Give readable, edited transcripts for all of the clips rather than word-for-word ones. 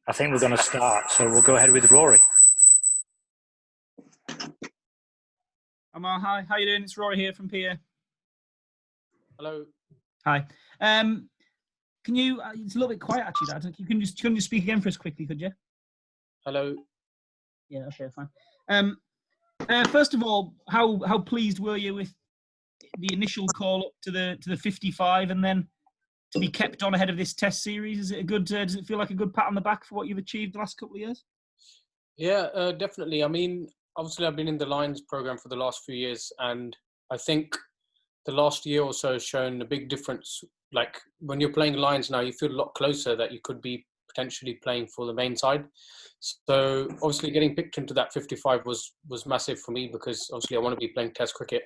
I think we're going to start, so we'll go ahead with Rory. Amar, hi. How you doing? It's Rory here from PA. Hello. Hi. Can you? It's a little bit quiet actually. Dad. You can just speak again for us quickly, could you? Hello. Yeah. Okay. Fine. First of all, how pleased were you with the initial call up to the 55, and then to be kept on ahead of this Test series? Is it a good? Does it feel like a good pat on the back for what you've achieved the last couple of years? Yeah, definitely. I mean, obviously, I've been in the Lions program for the last few years, and I think the last year or so has shown a big difference. Like when you're playing Lions now, you feel a lot closer that you could be potentially playing for the main side. So obviously, getting picked into that 55 was massive for me, because obviously I want to be playing Test cricket.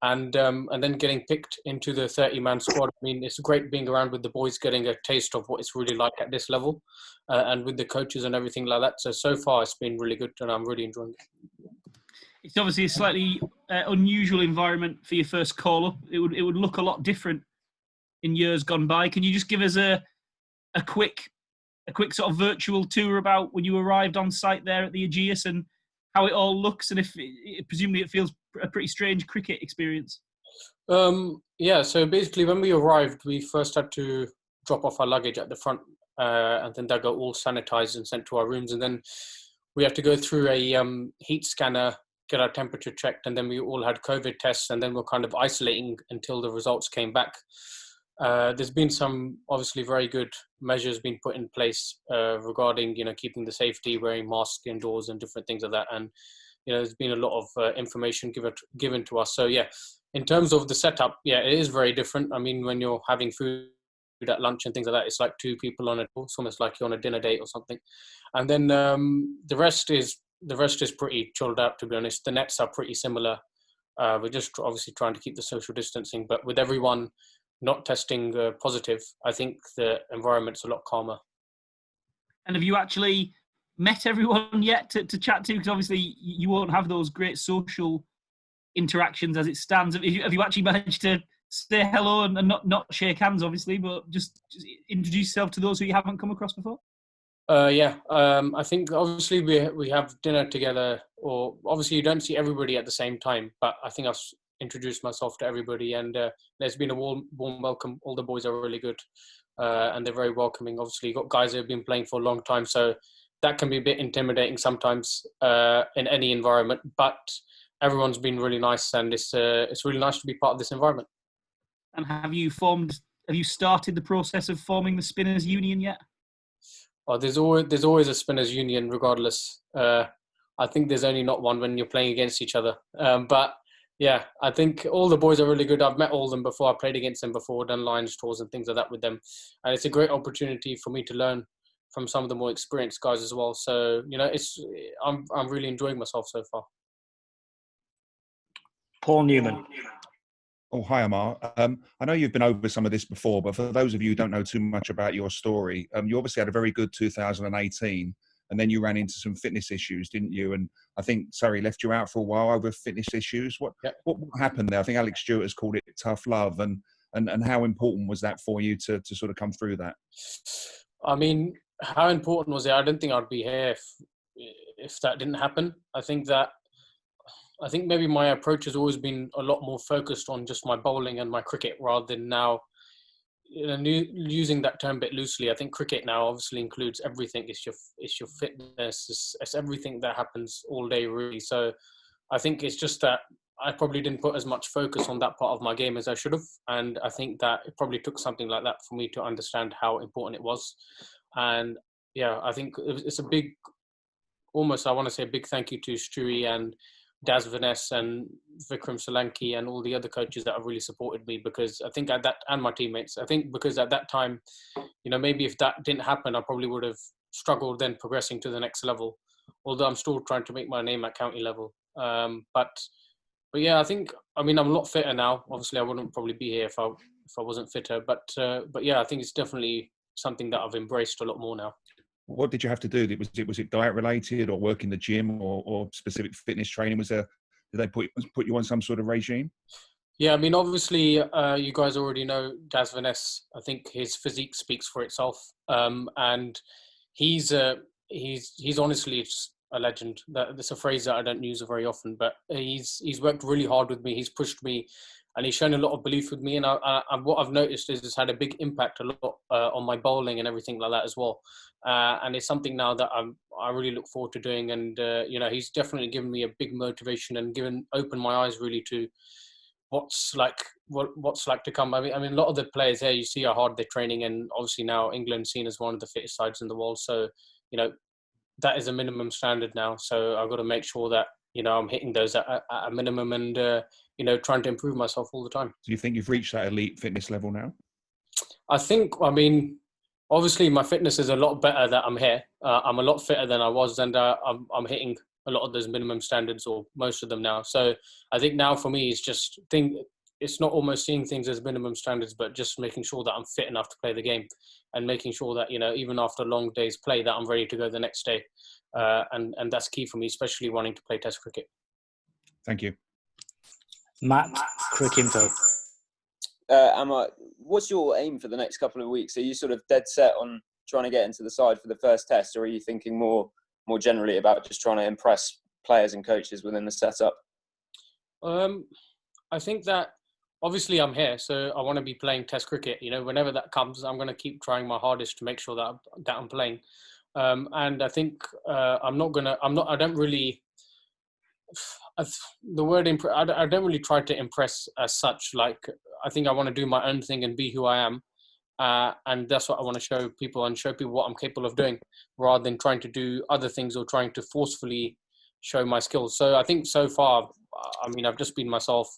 And then getting picked into the 30-man squad. I mean, it's great being around with the boys, getting a taste of what it's really like at this level, and with the coaches and everything like that. So far, it's been really good, and I'm really enjoying it. It's obviously a slightly unusual environment for your first call up. It would look a lot different in years gone by. Can you just give us a quick sort of virtual tour about when you arrived on site there at the Ageas and how it all looks, and if presumably it feels a pretty strange cricket experience? Yeah, so basically when we arrived, we first had to drop off our luggage at the front, and then that got all sanitized and sent to our rooms. And then we had to go through a heat scanner, get our temperature checked, and then we all had COVID tests, and then we're kind of isolating until the results came back. There's been some obviously very good measures being put in place regarding, keeping the safety, wearing masks indoors and different things like that. And, there's been a lot of information given to us. So, yeah, in terms of the setup, yeah, it is very different. I mean, when you're having food at lunch and things like that, it's like two people on it's almost like you're on a dinner date or something. And then the rest is pretty chilled out, to be honest. The nets are pretty similar. We're just obviously trying to keep the social distancing, but with everyone not testing positive, I think the environment's a lot calmer. And have you actually met everyone yet to chat to? Because obviously you won't have those great social interactions as it stands. Have you actually managed to say hello and not shake hands, obviously, but just introduce yourself to those who you haven't come across before? Yeah, I think obviously we have dinner together, or obviously you don't see everybody at the same time, but I think I've introduced myself to everybody, and there's been a warm welcome. All the boys are really good, and they're very welcoming. Obviously, you've got guys who have been playing for a long time, so that can be a bit intimidating sometimes in any environment, but everyone's been really nice, and it's really nice to be part of this environment. And have you started the process of forming the Spinners Union yet? Oh, there's always a Spinners Union regardless. I think there's only not one when you're playing against each other. But yeah, I think all the boys are really good. I've met all of them before. I played against them before, done Lions tours and things like that with them. And it's a great opportunity for me to learn from some of the more experienced guys as well. So, I'm really enjoying myself so far. Paul Newman. Oh, hi, Amar. I know you've been over some of this before, but for those of you who don't know too much about your story, you obviously had a very good 2018, and then you ran into some fitness issues, didn't you? And I think Surrey left you out for a while over fitness issues. What happened there? I think Alex Stewart has called it tough love, and how important was that for you to sort of come through that? I mean, how important was it? I don't think I'd be here if that didn't happen. I think maybe my approach has always been a lot more focused on just my bowling and my cricket, rather than now, using that term a bit loosely. I think cricket now obviously includes everything. It's your fitness. It's everything that happens all day, really. So I think it's just that I probably didn't put as much focus on that part of my game as I should have. And I think that it probably took something like that for me to understand how important it was. And yeah, I think it's a big, almost, I want to say a big thank you to Stewie and Daz Vaness and Vikram Solanki and all the other coaches that have really supported me, because I think and my teammates, I think because at that time, maybe if that didn't happen, I probably would have struggled then progressing to the next level, although I'm still trying to make my name at county level. But yeah, I'm a lot fitter now. Obviously I wouldn't probably be here if I wasn't fitter, but yeah, I think it's definitely something that I've embraced a lot more now. What did you have to do? Was it diet related, or work in the gym, or specific fitness training? Did they put you on some sort of regime? Yeah, I mean, obviously, you guys already know Daz Vaness. I think his physique speaks for itself, and he's honestly a legend. That's a phrase that I don't use very often, but he's worked really hard with me. He's pushed me, and he's shown a lot of belief with me. And what I've noticed is it's had a big impact a lot on my bowling and everything like that as well. And it's something now that I really look forward to doing. And he's definitely given me a big motivation and opened my eyes really to what's like to come. I mean, a lot of the players here, you see how hard they're training, and obviously now England's seen as one of the fittest sides in the world. So, that is a minimum standard now. So I've got to make sure that I'm hitting those at a minimum, and trying to improve myself all the time. Do you think you've reached that elite fitness level now? I think, obviously my fitness is a lot better that I'm here. I'm a lot fitter than I was, and I'm hitting a lot of those minimum standards, or most of them now. So I think now for me, it's not almost seeing things as minimum standards, but just making sure that I'm fit enough to play the game, and making sure that, even after a long day's play, that I'm ready to go the next day. And that's key for me, especially wanting to play Test cricket. Thank you. Matt, quick info. Amar, what's your aim for the next couple of weeks? Are you sort of dead set on trying to get into the side for the first test, or are you thinking more generally about just trying to impress players and coaches within the setup? I think that obviously I'm here, so I want to be playing Test cricket. Whenever that comes, I'm going to keep trying my hardest to make sure that I'm playing. And I think I don't really try to impress as such. Like, I think I want to do my own thing and be who I am. And that's what I want to show people, and show people what I'm capable of doing, rather than trying to do other things or trying to forcefully show my skills. So I think so far, I've just been myself,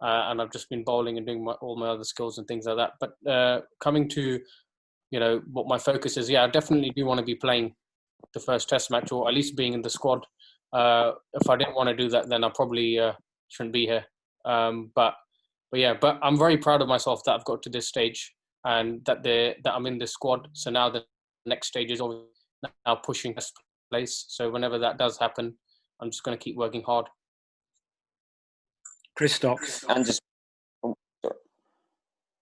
and I've just been bowling and doing all my other skills and things like that. But coming to, what my focus is, I definitely do want to be playing the first test match, or at least being in the squad. If I didn't want to do that, then I probably shouldn't be here. But I'm very proud of myself that I've got to this stage, and that I'm in this squad. So now the next stage is obviously now pushing this place. So whenever that does happen, I'm just going to keep working hard. Chris Stocks. And just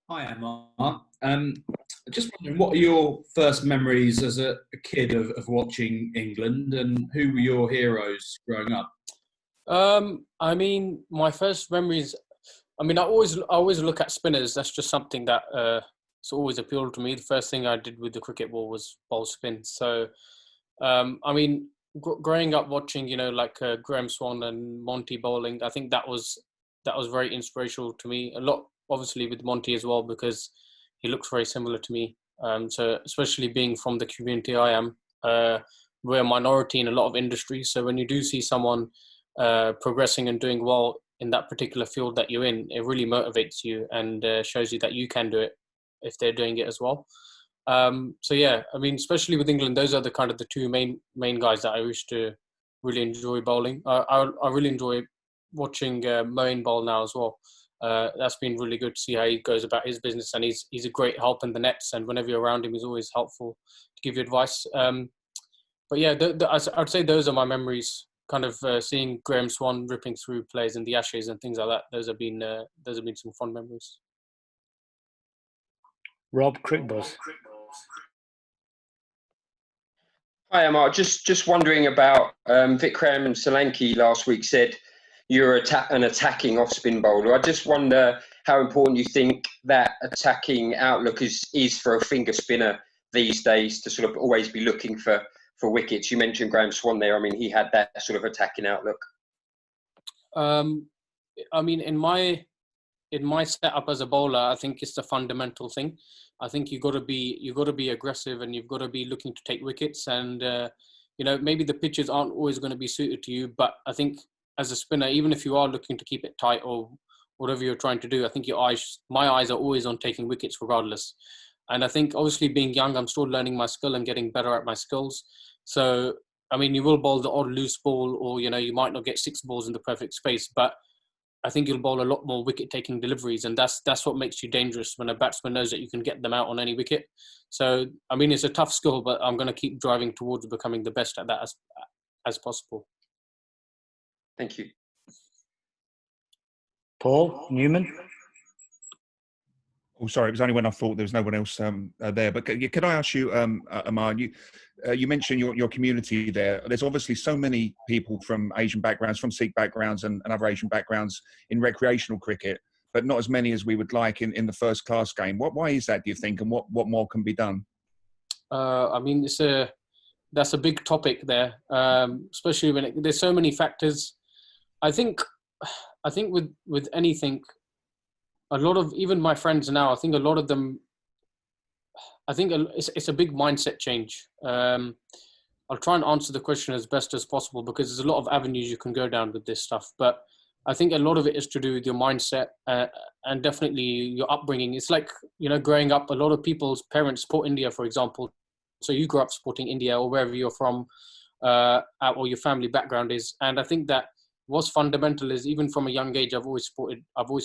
Hi, Amar. Just wondering, what are your first memories as a kid of watching England, and who were your heroes growing up? My first memories, I always look at spinners. That's just something that it's always appealed to me. The first thing I did with the cricket ball was bowl spin. So, growing up watching, Graham Swan and Monty bowling, I think that was very inspirational to me. A lot, obviously, with Monty as well, because he looks very similar to me. So especially being from the community I am, we're a minority in a lot of industries. So when you do see someone progressing and doing well in that particular field that you're in, it really motivates you and shows you that you can do it if they're doing it as well. Especially with England, those are the two main guys that I used to really enjoy bowling. I really enjoy watching Moeen bowl now as well. That's been really good to see how he goes about his business, and he's a great help in the nets, and whenever you're around him, he's always helpful to give you advice. I'd say those are my memories, kind of seeing Graham Swan ripping through plays in the Ashes and things like that. Those have been some fun memories. Rob, quick buzz. Hi, Amar. Just wondering about Vikram and Solanki last week said you're an attacking off-spin bowler. I just wonder how important you think that attacking outlook is for a finger spinner these days, to sort of always be looking for wickets. You mentioned Graham Swan there. He had that sort of attacking outlook. In my setup as a bowler, I think it's the fundamental thing. I think you've got to be aggressive, and you've got to be looking to take wickets. And maybe the pitches aren't always going to be suited to you, but I think as a spinner, even if you are looking to keep it tight or whatever you're trying to do, I think my eyes are always on taking wickets regardless. And I think obviously being young, I'm still learning my skill and getting better at my skills. So, you will bowl the odd loose ball, or, you might not get 6 balls in the perfect space, but I think you'll bowl a lot more wicket-taking deliveries, and that's what makes you dangerous, when a batsman knows that you can get them out on any wicket. So, it's a tough skill, but I'm going to keep driving towards becoming the best at that as possible. Thank you. Paul Newman. Oh, sorry, it was only when I thought there was no one else there. But can I ask you, Amar, you mentioned your community there. There's obviously so many people from Asian backgrounds, from Sikh backgrounds and other Asian backgrounds in recreational cricket, but not as many as we would like in the first class game. Why is that, do you think, and what more can be done? I mean, that's a big topic there, especially when there's so many factors. I think with anything, a lot of even my friends now, I think a lot of them, I think it's a big mindset change. I'll try and answer the question as best as possible because there's a lot of avenues you can go down with this stuff. But I think a lot of it is to do with your mindset and definitely your upbringing. It's like, growing up, a lot of people's parents support India, for example. So you grew up supporting India or wherever you're from, or your family background is. And I think that what's fundamental is even from a young age, I've always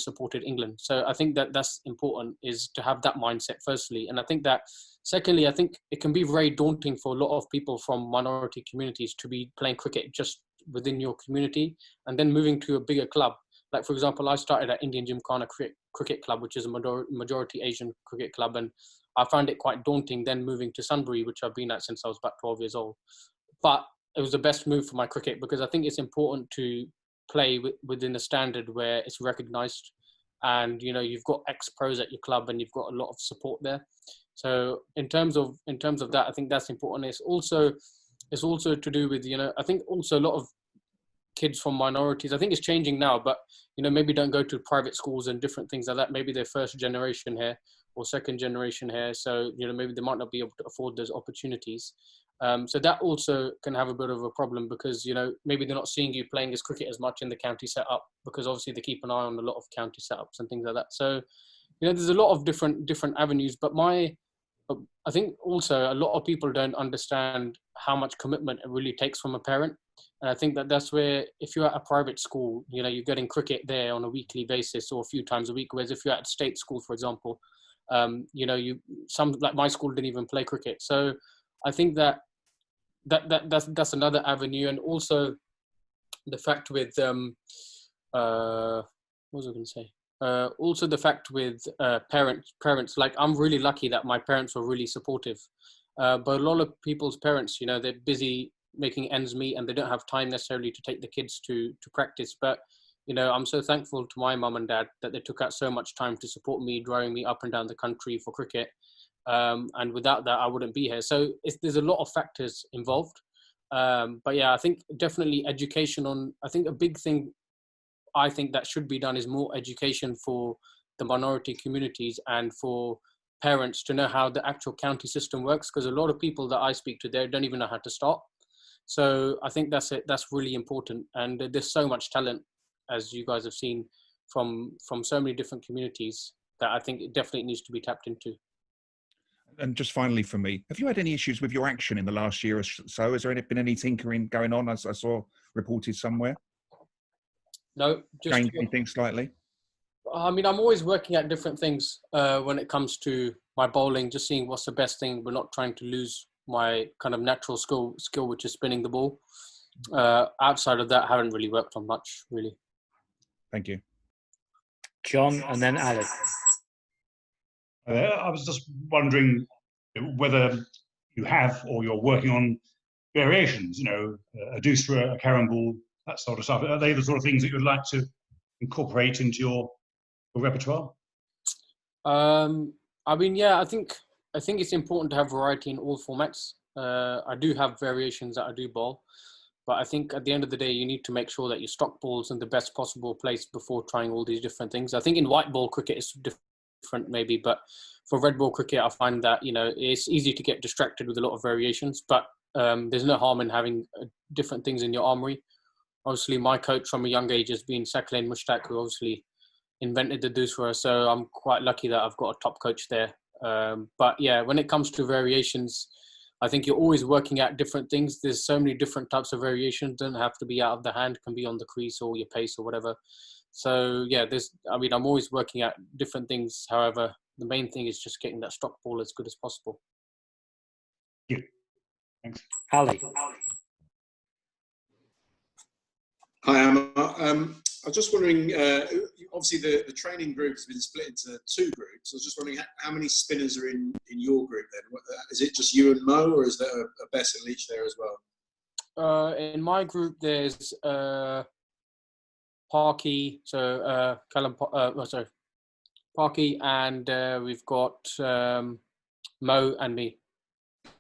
supported England. So I think that that's important, is to have that mindset firstly. And I think that secondly, I think it can be very daunting for a lot of people from minority communities to be playing cricket just within your community and then moving to a bigger club. Like, for example, I started at Indian Gymkhana Cricket Club, which is a majority Asian cricket club. And I found it quite daunting then moving to Sunbury, which I've been at since I was about 12 years old. But it was the best move for my cricket because I think it's important to play within a standard where it's recognised, and you've got ex-pros at your club and you've got a lot of support there. So in terms of that, I think that's important. It's also to do with I think also a lot of kids from minorities, I think it's changing now, but maybe don't go to private schools and different things like that. Maybe they're first generation here or second generation here, so maybe they might not be able to afford those opportunities. So that also can have a bit of a problem because maybe they're not seeing you playing as cricket as much in the county setup, because obviously they keep an eye on a lot of county setups and things like that. So there's a lot of different avenues, but I think also a lot of people don't understand how much commitment it really takes from a parent. And I think that that's where, if you're at a private school, you're getting cricket there on a weekly basis or a few times a week. Whereas if you're at a state school, for example, some like my school didn't even play cricket. So I think that's another avenue. And also the fact with what was I going to say? Also the fact with parents, like I'm really lucky that my parents were really supportive. But a lot of people's parents, they're busy making ends meet and they don't have time necessarily to take the kids to practice. But I'm so thankful to my mum and dad that they took out so much time to support me, driving me up and down the country for cricket. And without that, I wouldn't be here. So there's a lot of factors involved. But yeah, I think definitely education I think a big thing I think that should be done is more education for the minority communities and for parents to know how the actual county system works, because a lot of people that I speak to there don't even know how to start. So I think that's really important. And there's so much talent, as you guys have seen, from so many different communities, that I think it definitely needs to be tapped into. And just finally for me, have you had any issues with your action in the last year or so? Has there been any tinkering going on, as I saw reported somewhere? No, just change anything slightly? I mean, I'm always working at different things when it comes to my bowling, just seeing what's the best thing. We're not trying to lose my kind of natural skill, which is spinning the ball. Outside of that, I haven't really worked on much, really. Thank you. John and then Ali. I was just wondering whether you have or you're working on variations, a doosra, a carom ball, that sort of stuff. Are they the sort of things that you'd like to incorporate into your repertoire? I mean, yeah, I think it's important to have variety in all formats. I do have variations that I do bowl, but I think at the end of the day, you need to make sure that you stock balls in the best possible place before trying all these different things. I think in white ball cricket it's different maybe, but for red ball cricket, I find that, it's easy to get distracted with a lot of variations, but there's no harm in having different things in your armory. Obviously, my coach from a young age has been Sakleen Mushtaq, who obviously invented the doosra, so I'm quite lucky that I've got a top coach there. But yeah, when it comes to variations, I think you're always working at different things. There's so many different types of variations. Don't have to be out of the hand, can be on the crease or your pace or whatever. So yeah, I'm always working at different things. However, the main thing is just getting that stock ball as good as possible. Yeah. Thanks. Ali. Hi, Amar. I was just wondering, obviously the training group has been split into 2 groups. I was just wondering how many spinners are in your group then? Is it just you and Mo, or is there a Bess and Leach there as well? In my group, there's Parky, so Parky, and we've got Mo and me.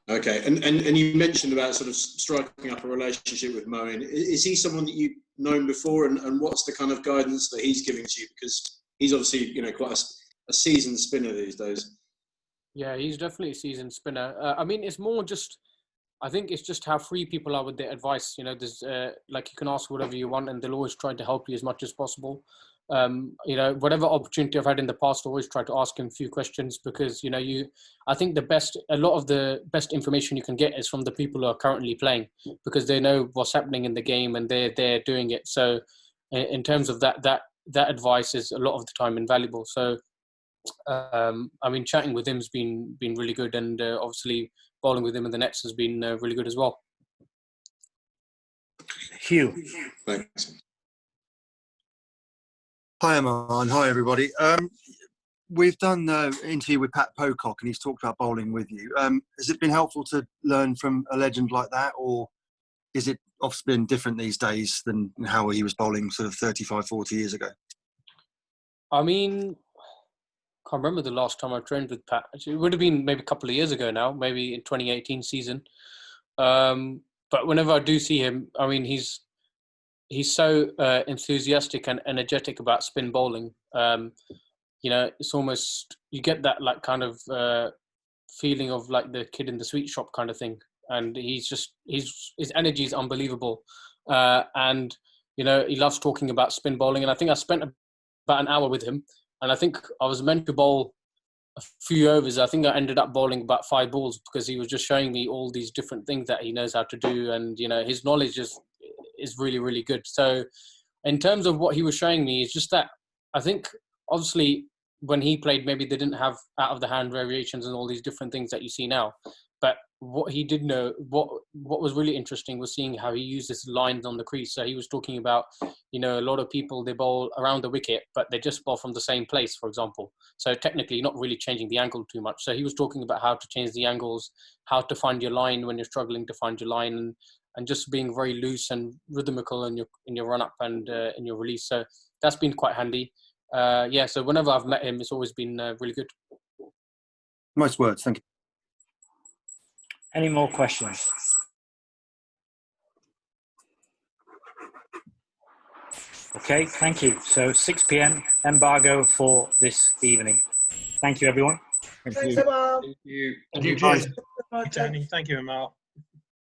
Okay, and you mentioned about sort of striking up a relationship with Mo. Is he someone that you've known before, and what's the kind of guidance that he's giving to you? Because he's obviously, quite a seasoned spinner these days. Yeah, he's definitely a seasoned spinner. I mean, it's more just, I think it's just how free people are with their advice. There's like you can ask whatever you want, and they'll always try to help you as much as possible. Whatever opportunity I've had in the past, I always try to ask him a few questions because, I think a lot of the best information you can get is from the people who are currently playing because they know what's happening in the game and they're doing it. So in terms of that advice is a lot of the time invaluable. So, chatting with him has been really good, and obviously bowling with him in the nets has been really good as well. Hugh. Thanks. Hi, Amar, and hi, everybody. We've done an interview with Pat Pocock, and he's talked about bowling with you. Has it been helpful to learn from a legend like that, or is it often different these days than how he was bowling sort of 35, 40 years ago? I mean, can't remember the last time I trained with Pat. Actually, it would have been maybe a couple of years ago now, maybe in 2018 season. But whenever I do see him, I mean, he's so enthusiastic and energetic about spin bowling. It's almost, you get that like kind of feeling of like the kid in the sweet shop kind of thing. And his energy is unbelievable. And he loves talking about spin bowling. And I think I spent about an hour with him. And I think I was meant to bowl a few overs. I think I ended up bowling about 5 balls because he was just showing me all these different things that he knows how to do. And, his knowledge is really, really good. So in terms of what he was showing me, it's just that I think obviously when he played, maybe they didn't have out of the hand variations and all these different things that you see now. But what he did know, what was really interesting was seeing how he uses lines on the crease. So he was talking about, a lot of people, they bowl around the wicket, but they just bowl from the same place, for example. So technically not really changing the angle too much. So he was talking about how to change the angles, how to find your line when you're struggling to find your line, and just being very loose and rhythmical in your run up and in your release. So that's been quite handy. So whenever I've met him, it's always been really good. Nice words, thank you. Any more questions? Okay, thank you. So 6 p.m. embargo for this evening. Thank you, everyone. Thank you. Thank you. Cheers. Thank you, Amar.